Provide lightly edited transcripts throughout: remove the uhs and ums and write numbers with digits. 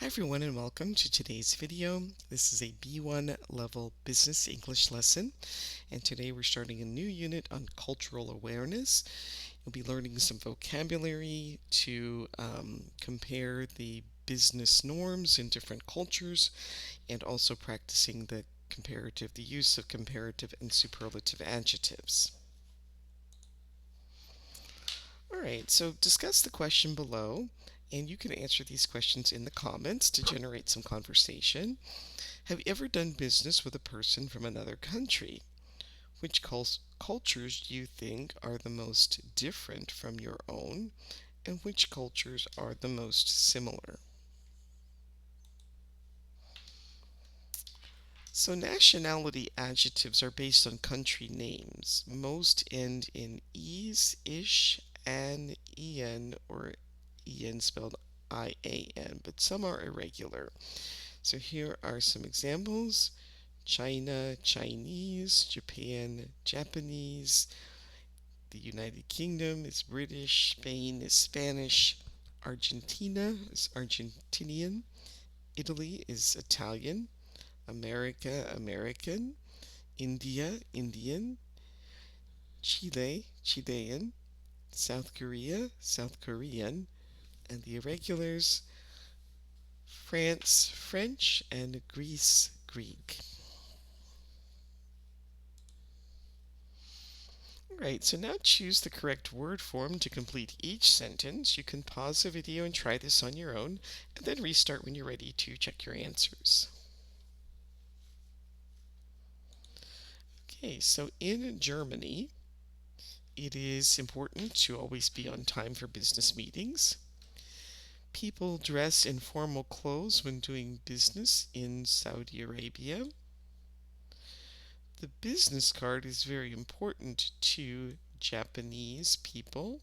Hi everyone and welcome to today's video. This is a B1 level business English lesson, and today we're starting a new unit on cultural awareness. You'll be learning some vocabulary to compare the business norms in different cultures, and also practicing the use of comparative and superlative adjectives. Alright, so discuss the question below, and you can answer these questions in the comments to generate some conversation. Have you ever done business with a person from another country? Which cultures do you think are the most different from your own, and which cultures are the most similar? So nationality adjectives are based on country names. Most end in "-is", "ish", "an", "en", or "en" spelled "ian", but some are irregular. So here are some examples: China, Chinese; Japan, Japanese; the United Kingdom is British; Spain is Spanish; Argentina is Argentinian; Italy is Italian; America, American; India, Indian; Chile, Chilean; South Korea, South Korean; and the irregulars, France, French; and Greece, Greek. Alright, so now choose the correct word form to complete each sentence. You can pause the video and try this on your own, and then restart when you're ready to check your answers. Okay, so in Germany, it is important to always be on time for business meetings. People dress in formal clothes when doing business in Saudi Arabia. The business card is very important to Japanese people.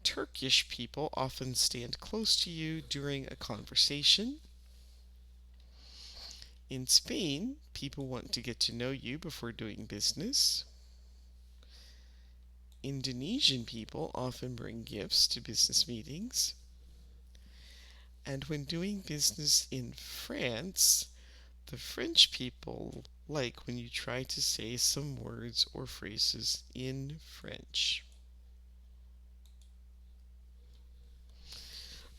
Turkish people often stand close to you during a conversation. In Spain, people want to get to know you before doing business. Indonesian people often bring gifts to business meetings. And when doing business in France, the French people like when you try to say some words or phrases in French.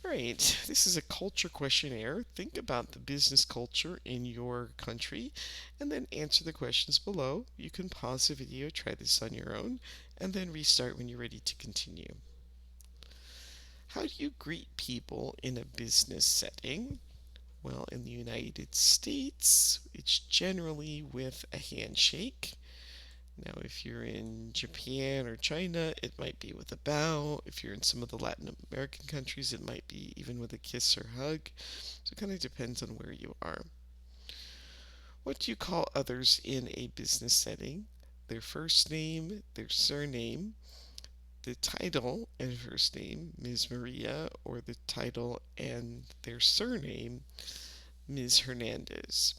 Alright, this is a culture questionnaire. Think about the business culture in your country and then answer the questions below. You can pause the video, try this on your own, and then restart when you're ready to continue. How do you greet people in a business setting? Well, in the United States, it's generally with a handshake. Now, if you're in Japan or China, it might be with a bow. If you're in some of the Latin American countries, it might be even with a kiss or hug. So it kind of depends on where you are. What do you call others in a business setting? Their first name, their surname, the title and first name, Ms. Maria, or the title and their surname, Ms. Hernandez.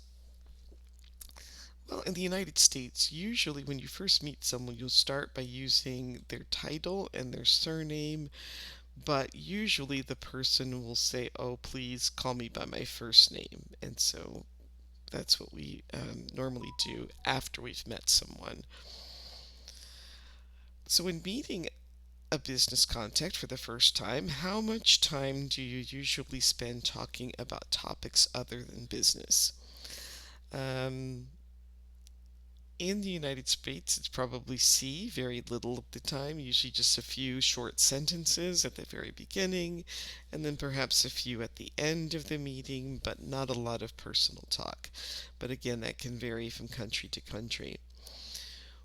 Well, in the United States, usually when you first meet someone, you'll start by using their title and their surname, but usually the person will say, "Oh, please call me by my first name." And so that's what we normally do after we've met someone. So when meeting a business contact for the first time, how much time do you usually spend talking about topics other than business? Um, In the United States, it's probably C, very little of the time, usually just a few short sentences at the very beginning, and then perhaps a few at the end of the meeting, but not a lot of personal talk. But again, that can vary from country to country.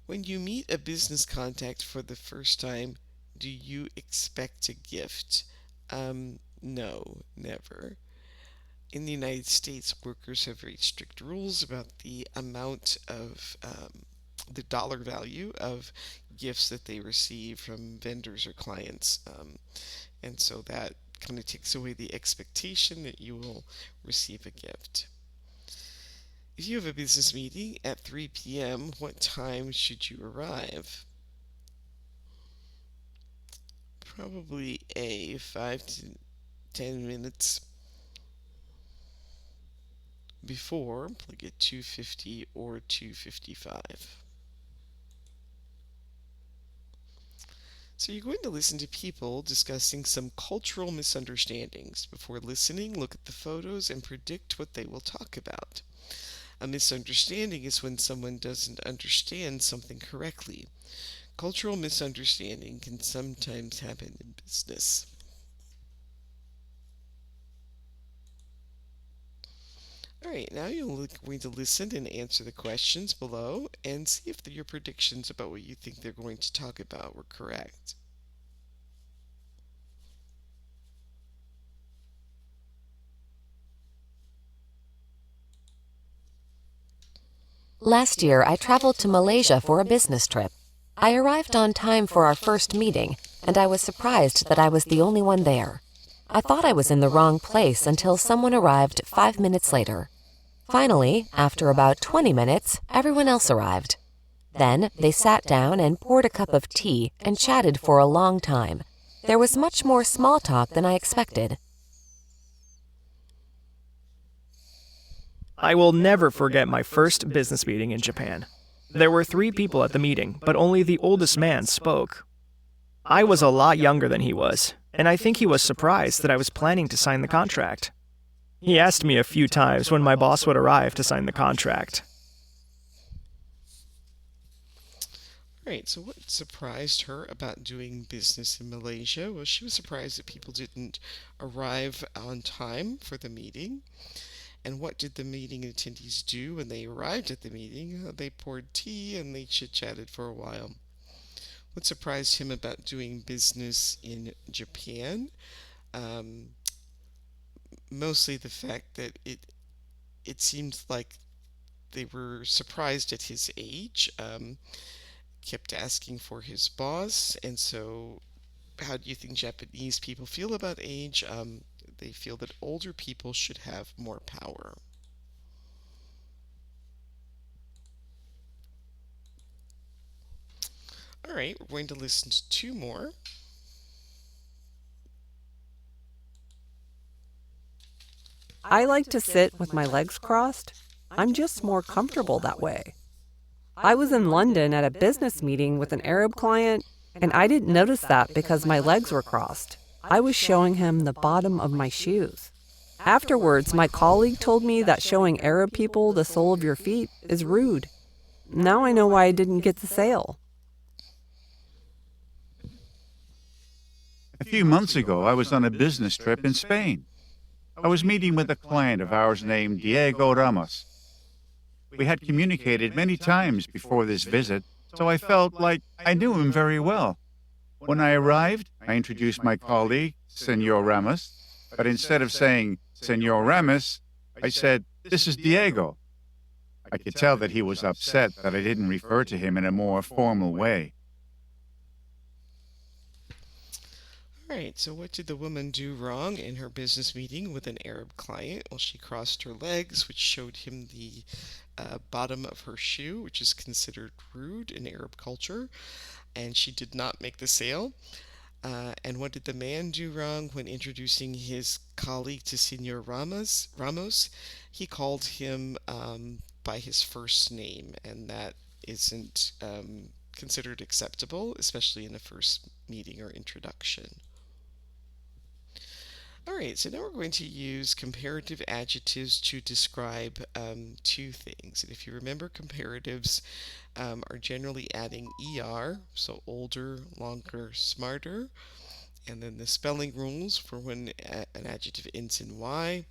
When you meet a business contact for the first time, do you expect a gift? No, never. In the United States, workers have very strict rules about the amount of the dollar value of gifts that they receive from vendors or clients. And so that kind of takes away the expectation that you will receive a gift. If you have a business meeting at 3 p.m., what time should you arrive? Probably A, 5 to 10 minutes before, like at 2:50 or 2:55. So you're going to listen to people discussing some cultural misunderstandings. Before listening, look at the photos and predict what they will talk about. A misunderstanding is when someone doesn't understand something correctly. Cultural misunderstanding can sometimes happen in business. All right, now you're going to listen and answer the questions below and see if your predictions about what you think they're going to talk about were correct. Last year, I traveled to Malaysia for a business trip. I arrived on time for our first meeting, and I was surprised that I was the only one there. I thought I was in the wrong place until someone arrived 5 minutes later. Finally, after about 20 minutes, everyone else arrived. Then they sat down and poured a cup of tea and chatted for a long time. There was much more small talk than I expected. I will never forget my first business meeting in Japan. There were 3 people at the meeting, but only the oldest man spoke. I was a lot younger than he was, and I think he was surprised that I was planning to sign the contract. He asked me a few times when my boss would arrive to sign the contract. All right, so what surprised her about doing business in Malaysia? Well, she was surprised that people didn't arrive on time for the meeting. And what did the meeting attendees do when they arrived at the meeting? They poured tea and they chit-chatted for a while. What surprised him about doing business in Japan? Um, Mostly the fact that it seemed like they were surprised at his age. Kept asking for his boss, and so how do you think Japanese people feel about age? They feel that older people should have more power. All right, we're going to listen to 2 more. I like to sit with my legs crossed. I'm just more comfortable that way. I was in London at a business meeting with an Arab client, and I didn't notice that because my legs were crossed. I was showing him the bottom of my shoes. Afterwards, my colleague told me that showing Arab people the sole of your feet is rude. Now I know why I didn't get the sale. A few months ago, I was on a business trip in Spain. I was meeting with a client of ours named Diego Ramos. We had communicated many times before this visit, so I felt like I knew him very well. When I arrived, I introduced my colleague, Senor Ramos, but instead of saying Senor Ramos, I said, "This is Diego." I could tell that he was upset that I didn't refer to him in a more formal way. All right, so what did the woman do wrong in her business meeting with an Arab client? Well, she crossed her legs, which showed him the bottom of her shoe, which is considered rude in Arab culture, and she did not make the sale. And what did the man do wrong when introducing his colleague to Senor Ramos? He called him by his first name, and that isn't considered acceptable, especially in a first meeting or introduction. All right, so now we're going to use comparative adjectives to describe 2 things. And if you remember, comparatives are generally adding er, so older, longer, smarter. And then the spelling rules for when an adjective ends in y,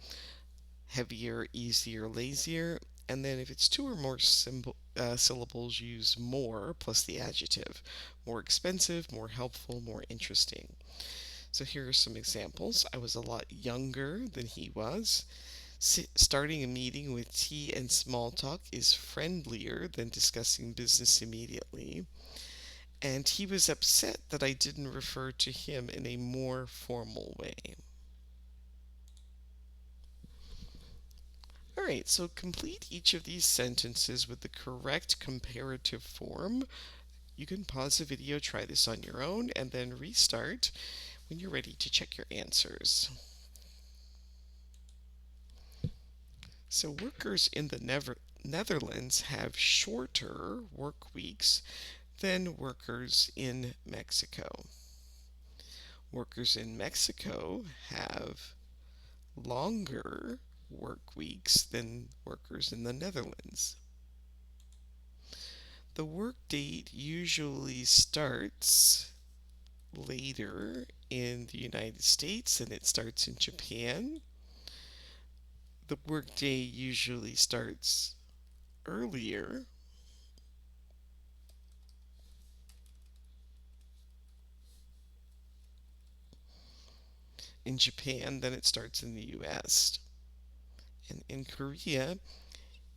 heavier, easier, lazier. And then if it's 2 or more syllables, use more plus the adjective. More expensive, more helpful, more interesting. So here are some examples. I was a lot younger than he was. Starting a meeting with tea and small talk is friendlier than discussing business immediately. And he was upset that I didn't refer to him in a more formal way. All right, so complete each of these sentences with the correct comparative form. You can pause the video, try this on your own, and then restart when you're ready to check your answers. So workers in the Netherlands have shorter work weeks than workers in Mexico. Workers in Mexico have longer work weeks than workers in the Netherlands. The workday usually starts later in the United States than it starts in Japan. The workday usually starts earlier in Japan than it starts in the US. And in Korea,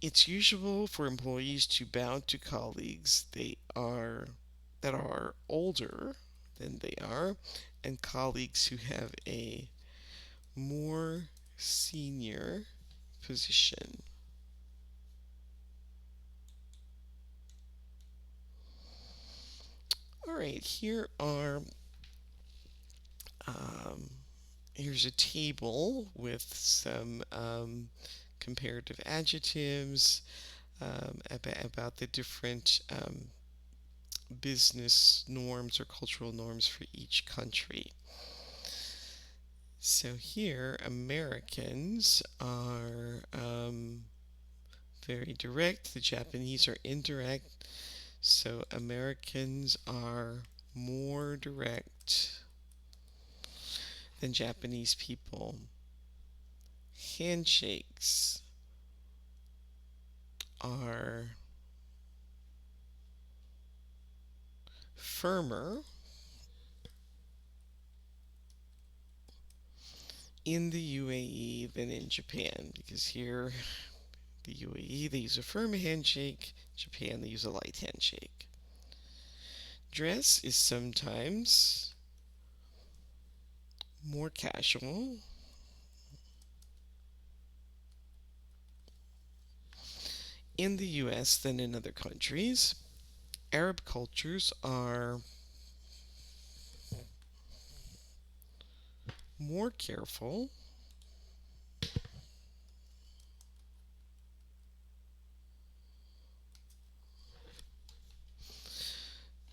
it's usual for employees to bow to colleagues that are older than they are, and colleagues who have a more senior position. All right, um, here's a table with some comparative adjectives about the different business norms or cultural norms for each country. So here, Americans are very direct. The Japanese are indirect. So Americans are more direct than Japanese people. Handshakes are firmer in the UAE than in Japan, because here, the UAE, they use a firm handshake. Japan, they use a light handshake. Dress is sometimes more casual in the US than in other countries. Arab cultures are more careful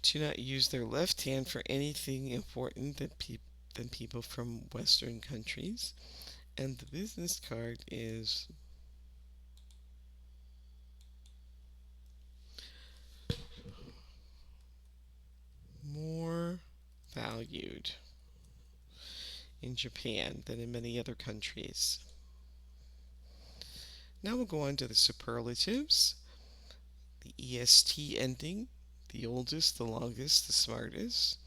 to not use their left hand for anything important than people from Western countries. And the business card is more valued in Japan than in many other countries. Now we'll go on to the superlatives. The est ending, the oldest, the longest, the smartest.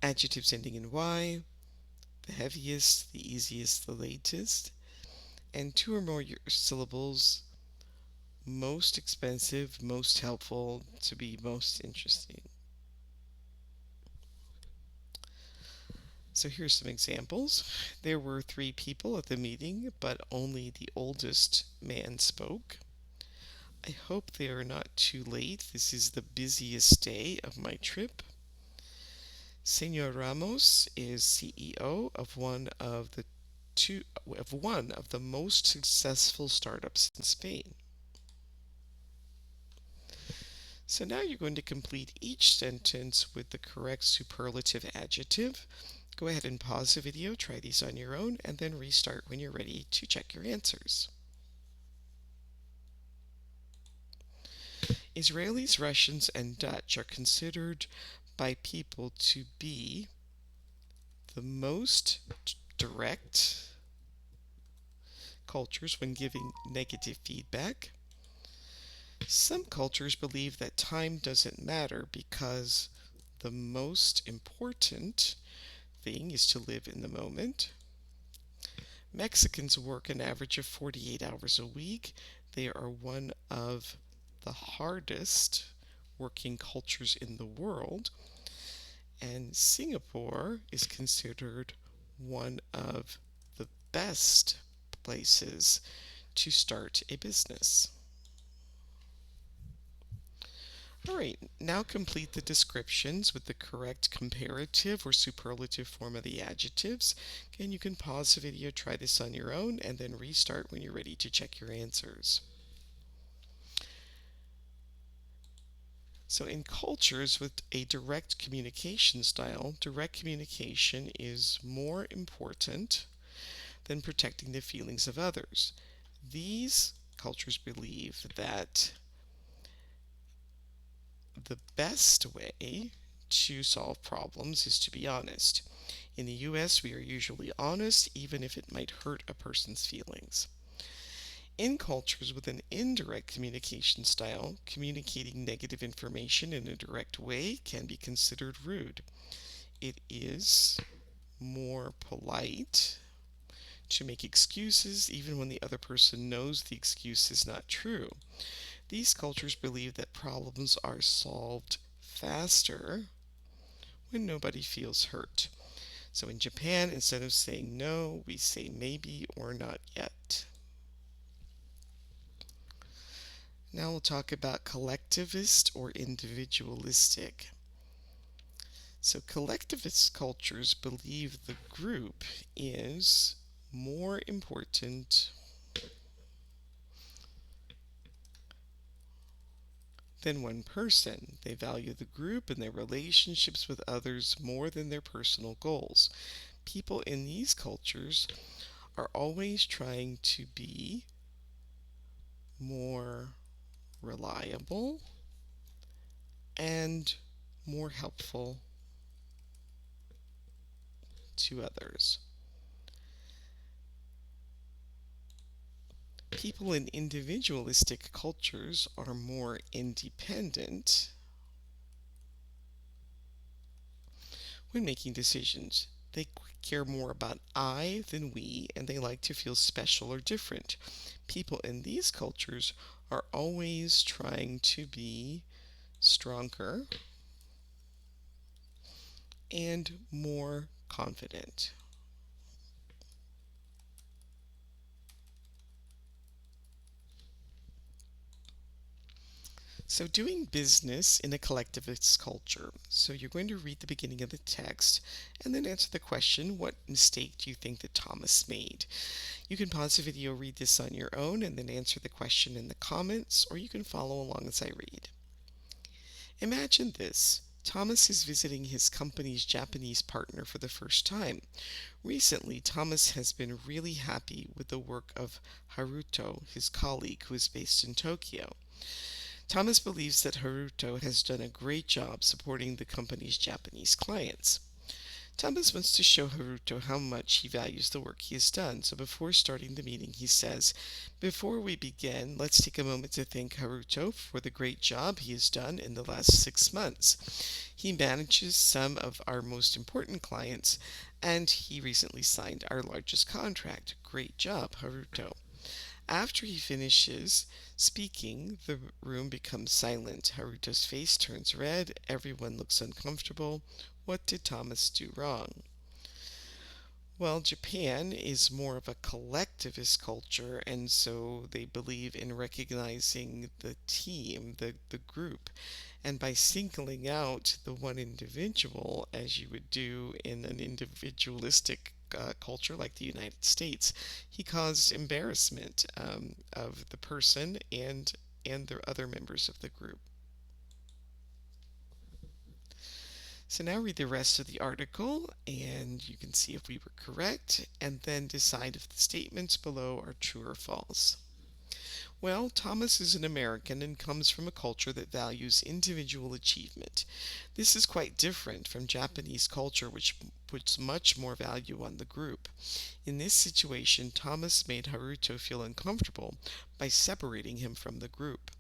Adjectives ending in y, the heaviest, the easiest, the latest. And two or more syllables, most expensive, most helpful, to be most interesting. So here's some examples. There were 3 people at the meeting, but only the oldest man spoke. I hope they are not too late. This is the busiest day of my trip. Senor Ramos is CEO of one of the most successful startups in Spain. So now you're going to complete each sentence with the correct superlative adjective. Go ahead and pause the video, try these on your own, and then restart when you're ready to check your answers. Israelis, Russians, and Dutch are considered by people to be the most direct cultures when giving negative feedback. Some cultures believe that time doesn't matter because the most important thing is to live in the moment. Mexicans work an average of 48 hours a week. They are one of the hardest working cultures in the world. And Singapore is considered one of the best places to start a business. All right, now complete the descriptions with the correct comparative or superlative form of the adjectives. Again, you can pause the video, try this on your own, and then restart when you're ready to check your answers. So in cultures with a direct communication style, direct communication is more important than protecting the feelings of others. These cultures believe that the best way to solve problems is to be honest. In the US, we are usually honest even if it might hurt a person's feelings. In cultures with an indirect communication style, communicating negative information in a direct way can be considered rude. It is more polite to make excuses even when the other person knows the excuse is not true. These cultures believe that problems are solved faster when nobody feels hurt. So in Japan, instead of saying no, we say maybe or not yet. Now we'll talk about collectivist or individualistic. So collectivist cultures believe the group is more important than one person. They value the group and their relationships with others more than their personal goals. People in these cultures are always trying to be more reliable and more helpful to others. People in individualistic cultures are more independent when making decisions. They care more about I than we, and they like to feel special or different. People in these cultures are always trying to be stronger and more confident. So doing business in a collectivist culture. So you're going to read the beginning of the text and then answer the question, what mistake do you think that Thomas made? You can pause the video, read this on your own, and then answer the question in the comments, or you can follow along as I read. Imagine this. Thomas is visiting his company's Japanese partner for the first time. Recently, Thomas has been really happy with the work of Haruto, his colleague who is based in Tokyo. Thomas believes that Haruto has done a great job supporting the company's Japanese clients. Thomas wants to show Haruto how much he values the work he has done, so before starting the meeting he says, "Before we begin, let's take a moment to thank Haruto for the great job he has done in the last 6 months. He manages some of our most important clients, and he recently signed our largest contract. Great job, Haruto." After he finishes speaking, the room becomes silent. Haruto's face turns red. Everyone looks uncomfortable. What did Thomas do wrong? Well, Japan is more of a collectivist culture, and so they believe in recognizing the team, the group, and by singling out the one individual, as you would do in an individualistic culture like the United States, he caused embarrassment of the person and the other members of the group. So now read the rest of the article and you can see if we were correct and then decide if the statements below are true or false. Well, Thomas is an American and comes from a culture that values individual achievement. This is quite different from Japanese culture, which puts much more value on the group. In this situation, Thomas made Haruto feel uncomfortable by separating him from the group.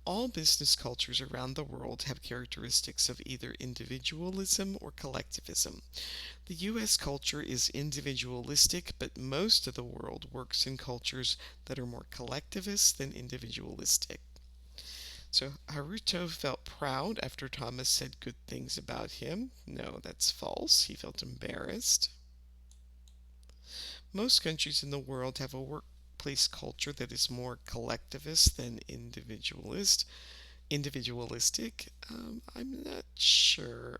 All business cultures around the world have characteristics of either individualism or collectivism. The US culture is individualistic, but most of the world works in cultures that are more collectivist than individualistic. So Haruto felt proud after Thomas said good things about him. No, that's false. He felt embarrassed. Most countries in the world have a workplace culture that is more collectivist than individualist. Individualistic? I'm not sure.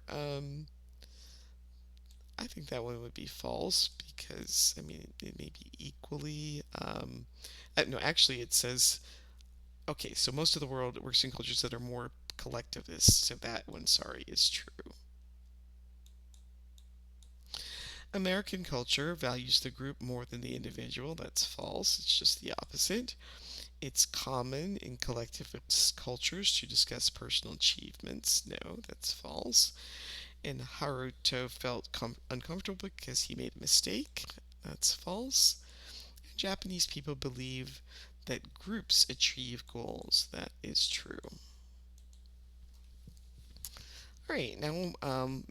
I think that one would be false because, I mean, it may be equally. No, actually, it says, okay, so most of the world works in cultures that are more collectivist, so that one, sorry, is true. American culture values the group more than the individual. That's false. It's just the opposite. It's common in collectivist cultures to discuss personal achievements. No, that's false. And Haruto felt uncomfortable because he made a mistake. That's false. And Japanese people believe that groups achieve goals. That is true. All right, now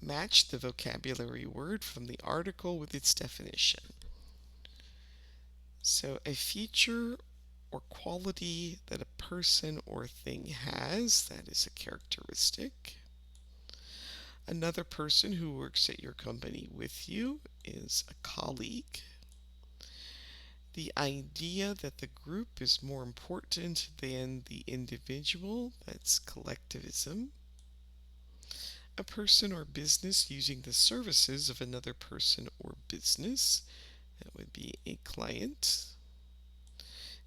match the vocabulary word from the article with its definition. So, a feature or quality that a person or thing has, that is a characteristic. Another person who works at your company with you is a colleague. The idea that the group is more important than the individual, that's collectivism. A person or business using the services of another person or business, that would be a client.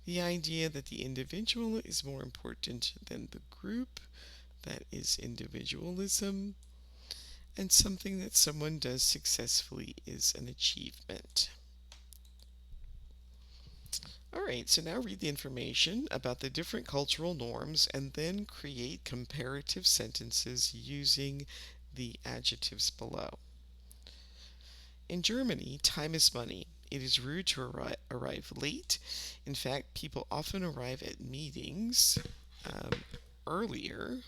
The idea that the individual is more important than the group, that is individualism. And something that someone does successfully is an achievement. All right, so now read the information about the different cultural norms and then create comparative sentences using the adjectives below. In Germany, time is money. It is rude to arrive late. In fact, people often arrive at meetings earlier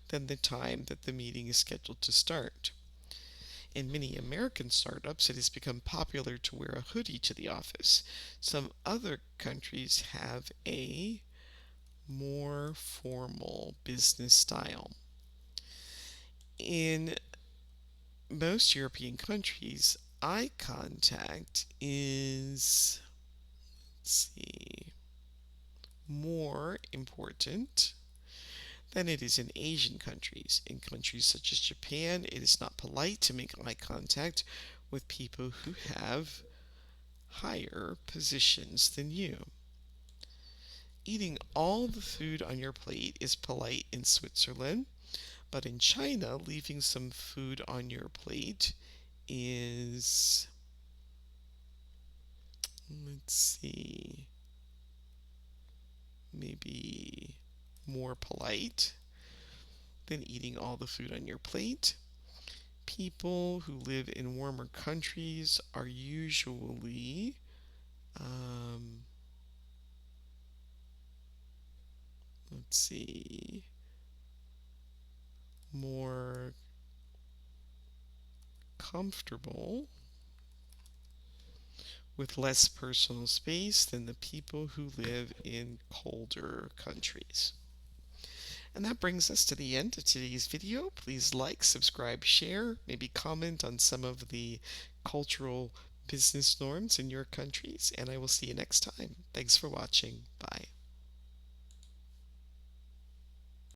than the time that the meeting is scheduled to start. In many American startups, it has become popular to wear a hoodie to the office. Some other countries have a more formal business style. In most European countries, eye contact is, let's see, more important than it is in Asian countries. In countries such as Japan, it is not polite to make eye contact with people who have higher positions than you. Eating all the food on your plate is polite in Switzerland, but in China, leaving some food on your plate is, let's see, maybe more polite than eating all the food on your plate. People who live in warmer countries are usually um, let's see, more comfortable with less personal space than the people who live in colder countries. And that brings us to the end of today's video. Please like, subscribe, share, maybe comment on some of the cultural business norms in your countries, and I will see you next time. Thanks for watching. Bye.